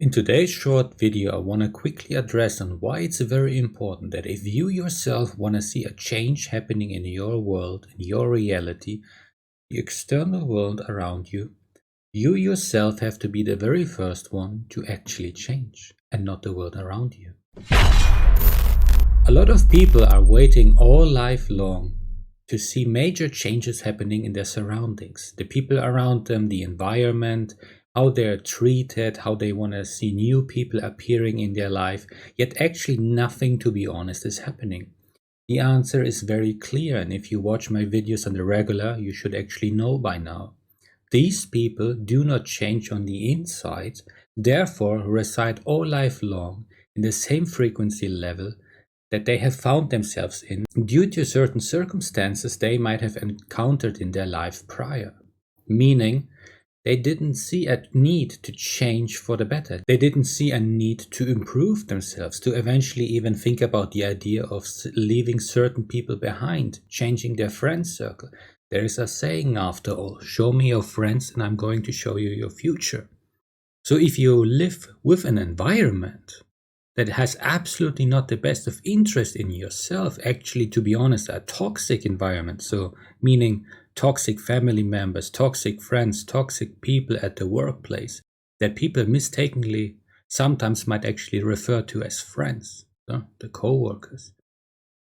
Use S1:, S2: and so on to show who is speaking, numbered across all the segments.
S1: In today's short video, I want to quickly address on why it's very important that if you yourself want to see a change happening in your world, in your reality, the external world around you, you yourself have to be the very first one to actually change and not the world around you. A lot of people are waiting all life long to see major changes happening in their surroundings, the people around them, the environment, how they're treated, how they want to see new people appearing in their life, yet actually nothing, to be honest, is happening. The answer is very clear, and if you watch my videos on the regular, you should actually know by now. These people do not change on the inside, therefore reside all life long in the same frequency level that they have found themselves in due to certain circumstances they might have encountered in their life prior. Meaning, they didn't see a need to change for the better. They didn't see a need to improve themselves, to eventually even think about the idea of leaving certain people behind, changing their friend circle. There is a saying after all, show me your friends and I'm going to show you your future. So if you live with an environment that has absolutely not the best of interest in yourself, actually, to be honest, a toxic environment, so meaning toxic family members, toxic friends, toxic people at the workplace, that people mistakenly sometimes might actually refer to as friends, the co-workers.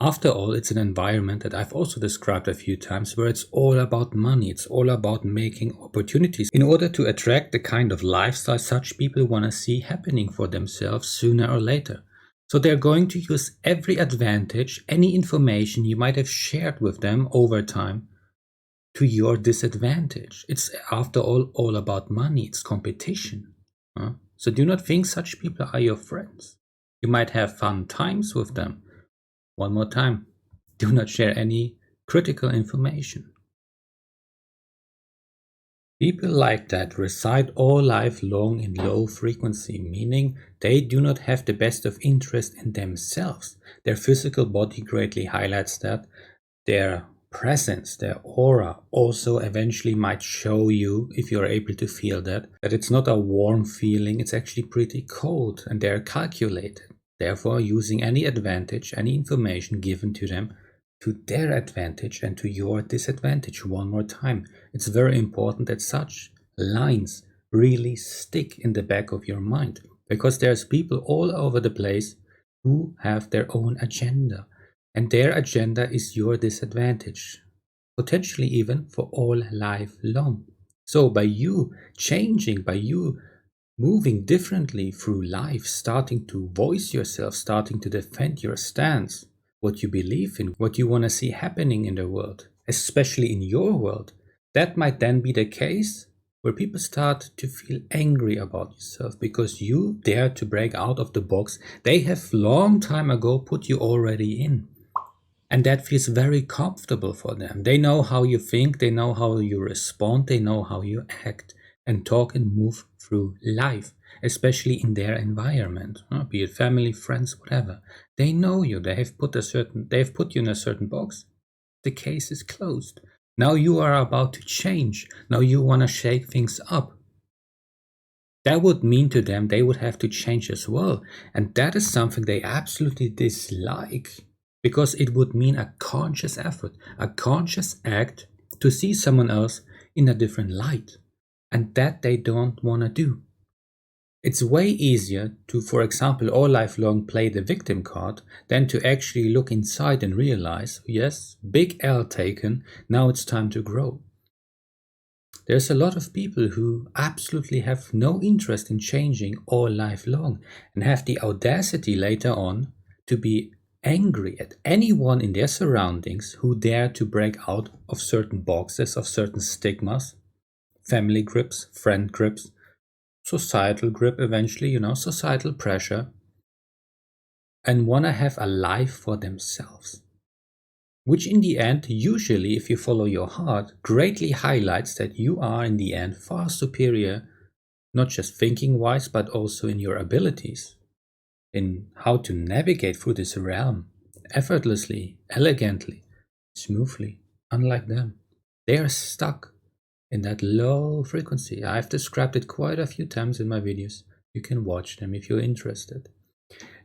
S1: After all, it's an environment that I've also described a few times where it's all about money, it's all about making opportunities in order to attract the kind of lifestyle such people want to see happening for themselves sooner or later. So they're going to use every advantage, any information you might have shared with them over time to your disadvantage. It's after all about money, it's competition. So do not think such people are your friends. You might have fun times with them. One more time, do not share any critical information. People like that reside all life long in low frequency, meaning they do not have the best of interest in themselves. Their physical body greatly highlights that. Their presence, their aura also eventually might show you, if you're able to feel that it's not a warm feeling, it's actually pretty cold, and they're calculated. Therefore, using any advantage, any information given to them to their advantage and to your disadvantage. One more time, it's very important that such lines really stick in the back of your mind, because there's people all over the place who have their own agenda, and their agenda is your disadvantage, potentially even for all life long. So by you changing, by you moving differently through life, starting to voice yourself, starting to defend your stance, what you believe in, what you want to see happening in the world, especially in your world, that might then be the case where people start to feel angry about yourself because you dare to break out of the box they have long time ago put you already in. And that feels very comfortable for them. They know how you think, they know how you respond, they know how you act and talk and move through life, especially in their environment, be it family, friends, whatever. They know you, they have put you in a certain box. The case is closed. Now you are about to change. Now you want to shake things up. That would mean to them they would have to change as well. And that is something they absolutely dislike, because it would mean a conscious effort, a conscious act to see someone else in a different light. And that they don't want to do. It's way easier to, for example, all life long play the victim card than to actually look inside and realize, yes, big L taken, now it's time to grow. There's a lot of people who absolutely have no interest in changing all life long and have the audacity later on to be angry at anyone in their surroundings who dare to break out of certain boxes, of certain stigmas, family grips, friend grips, societal grip eventually, societal pressure, and want to have a life for themselves. Which in the end, usually, if you follow your heart, greatly highlights that you are in the end far superior, not just thinking-wise, but also in your abilities, in how to navigate through this realm, effortlessly, elegantly, smoothly, unlike them. They are stuck in that low frequency. I've described it quite a few times in my videos. You can watch them if you're interested.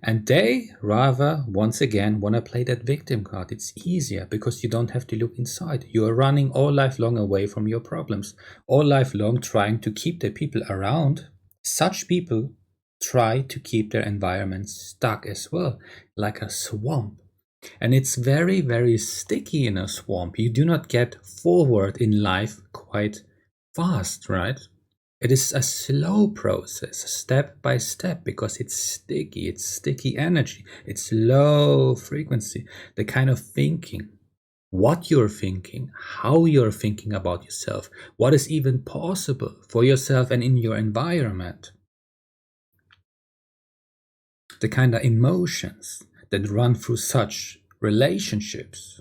S1: And they rather, once again, want to play that victim card. It's easier because you don't have to look inside. You are running all life long away from your problems, all life long trying to keep the people around. Such people try to keep their environment stuck as well, like a swamp. And it's very, very sticky in a swamp. You do not get forward in life quite fast, right? It is a slow process, step by step, because it's sticky energy, it's low frequency, the kind of thinking, what you're thinking, how you're thinking about yourself, what is even possible for yourself and in your environment, the kind of emotions that run through such relationships.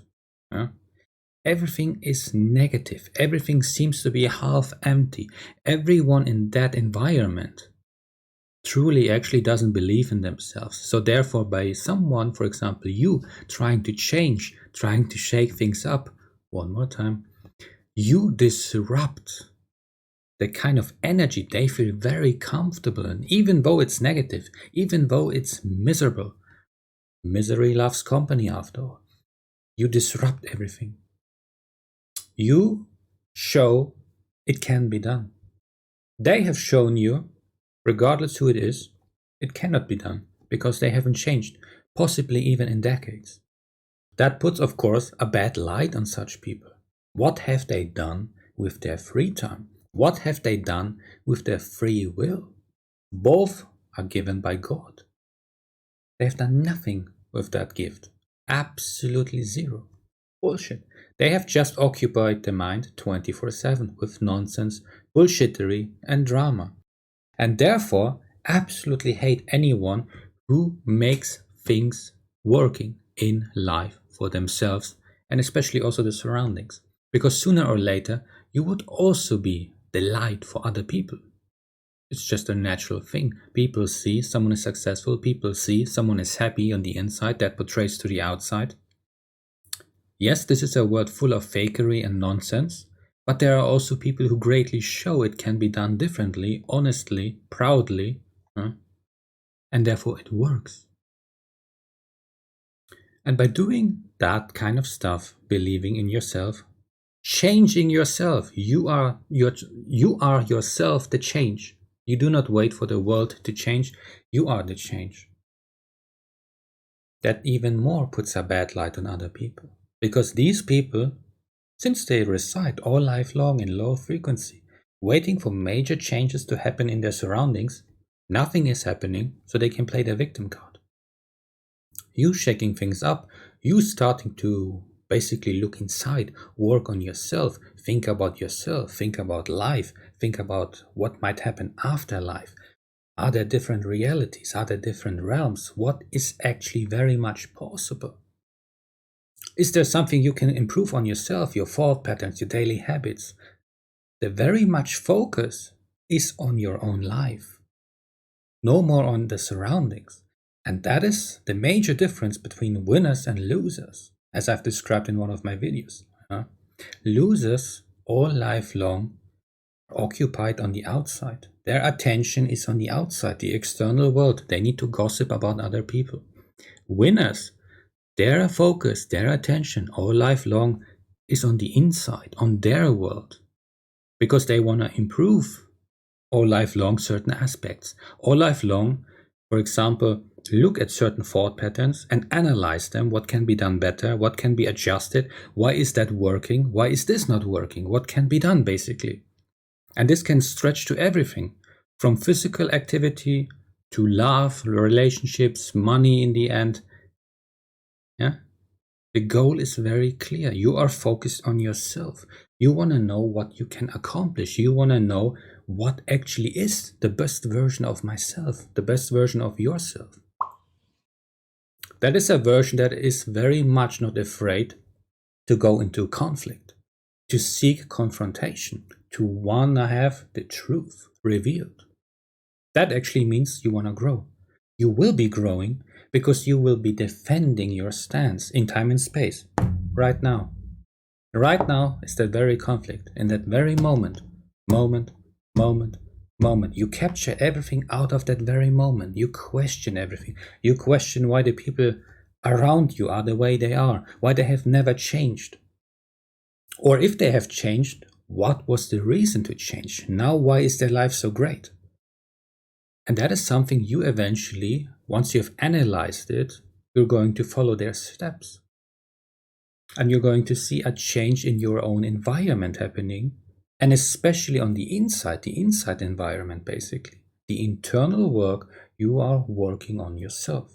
S1: Everything is negative. Everything seems to be half empty. Everyone in that environment truly actually doesn't believe in themselves. So therefore, by someone, for example, you trying to change, trying to shake things up, one more time, you disrupt the kind of energy they feel very comfortable in, even though it's negative, even though it's miserable. Misery loves company after all. You disrupt everything. You show it can be done. They have shown you, regardless who it is, it cannot be done because they haven't changed, possibly even in decades. That puts, of course, a bad light on such people. What have they done with their free time? What have they done with their free will? Both are given by God. They have done nothing with that gift. Absolutely zero. Bullshit. They have just occupied the mind 24/7 with nonsense, bullshittery, and drama. And therefore, absolutely hate anyone who makes things working in life for themselves and especially also the surroundings. Because sooner or later, you would also be the light for other people. It's just a natural thing. People see someone is successful, people see someone is happy on the inside, that portrays to the outside. Yes, this is a world full of fakery and nonsense, but there are also people who greatly show it can be done differently, honestly, proudly, and therefore it works. And by doing that kind of stuff, believing in yourself, changing yourself, you are yourself the change. You do not wait for the world to change, you are the change. That even more puts a bad light on other people. Because these people, since they reside all life long in low frequency, waiting for major changes to happen in their surroundings, nothing is happening, so they can play their victim card. You shaking things up, you starting to basically look inside, work on yourself, think about life, think about what might happen after life. Are there different realities? Are there different realms? What is actually very much possible? Is there something you can improve on yourself, your thought patterns, your daily habits? The very much focus is on your own life, no more on the surroundings. And that is the major difference between winners and losers, as I've described in one of my videos. Losers, all life long, are occupied on the outside. Their attention is on the outside, the external world. They need to gossip about other people. Winners, their focus, their attention all life long is on the inside, on their world, because they want to improve all life long certain aspects. All life long, for example, look at certain thought patterns and analyze them. What can be done better? What can be adjusted? Why is that working? Why is this not working? What can be done, basically? And this can stretch to everything, from physical activity to love, relationships, money in the end. Yeah? The goal is very clear. You are focused on yourself. You want to know what you can accomplish. You want to know what actually is the best version of myself, the best version of yourself. That is a version that is very much not afraid to go into conflict, to seek confrontation, to want to have the truth revealed. That actually means you want to grow. You will be growing because you will be defending your stance in time and space right now. Right now is that very conflict, in that very moment, moment. You capture everything out of that very moment. You question everything. You question why the people around you are the way they are, why they have never changed. Or if they have changed, what was the reason to change? Now, why is their life so great? And that is something you eventually, once you have analyzed it, you're going to follow their steps. And you're going to see a change in your own environment happening, and especially on the inside environment, basically. The internal work you are working on yourself.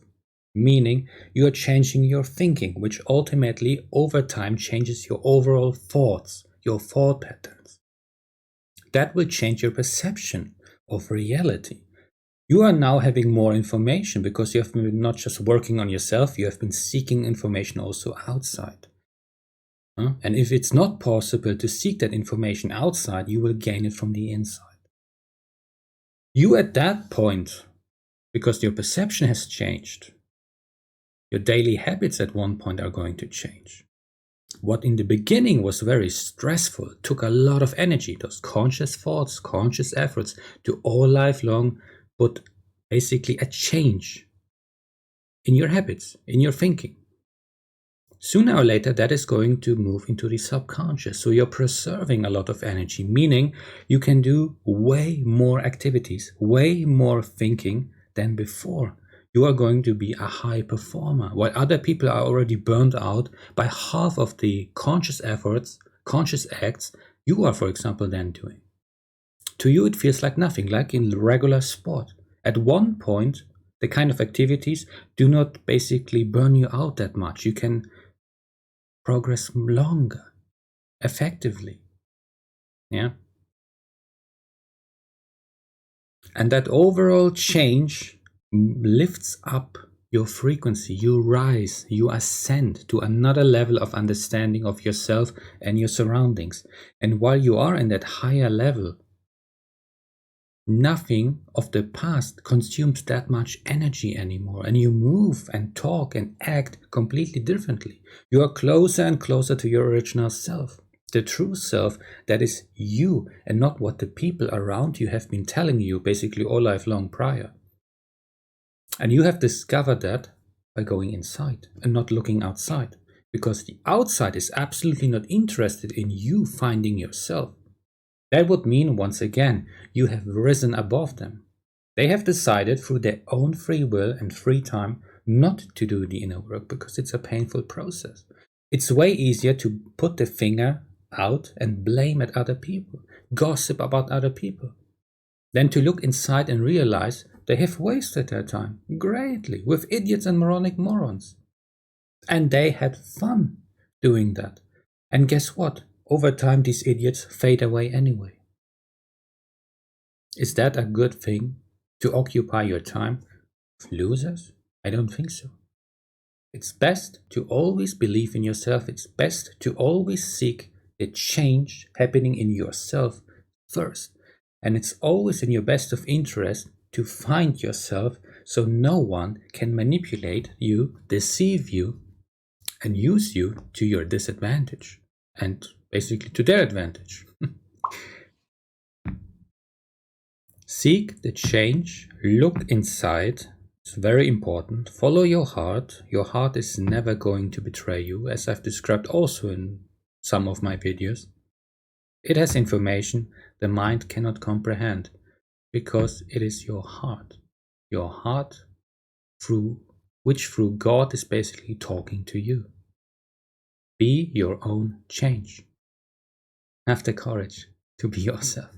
S1: Meaning you are changing your thinking, which ultimately over time changes your overall thoughts, your thought patterns. That will change your perception of reality. You are now having more information because you have been not just working on yourself, you have been seeking information also outside. And if it's not possible to seek that information outside, you will gain it from the inside. You at that point, because your perception has changed, your daily habits at one point are going to change. What in the beginning was very stressful, took a lot of energy, those conscious thoughts, conscious efforts to all lifelong, but basically a change in your habits, in your thinking. Sooner or later, that is going to move into the subconscious. So you're preserving a lot of energy, meaning you can do way more activities, way more thinking than before. You are going to be a high performer, while other people are already burned out by half of the conscious efforts, conscious acts you are, for example, then doing. To you, it feels like nothing, like in regular sport. At one point, the kind of activities do not basically burn you out that much. You can progress longer, effectively. Yeah. And that overall change lifts up your frequency. You rise, you ascend to another level of understanding of yourself and your surroundings. And while you are in that higher level, nothing of the past consumes that much energy anymore, and you move and talk and act completely differently. You are closer and closer to your original self, the true self that is you, and not what the people around you have been telling you basically all life long prior. And you have discovered that by going inside and not looking outside, because the outside is absolutely not interested in you finding yourself. That would mean, once again, you have risen above them. They have decided through their own free will and free time not to do the inner work because it's a painful process. It's way easier to put the finger out and blame at other people, gossip about other people, than to look inside and realize they have wasted their time greatly with idiots and morons. And they had fun doing that. And guess what? Over time, these idiots fade away anyway. Is that a good thing to occupy your time with losers? I don't think so. It's best to always believe in yourself. It's best to always seek the change happening in yourself first. And it's always in your best of interest to find yourself so no one can manipulate you, deceive you, and use you to your disadvantage. And basically to their advantage. Seek the change, look inside, it's very important. Follow your heart. Your heart is never going to betray you, as I've described also in some of my videos. It has information the mind cannot comprehend, because it is your heart which through God is basically talking to you. Be your own change. Have the courage to be yourself.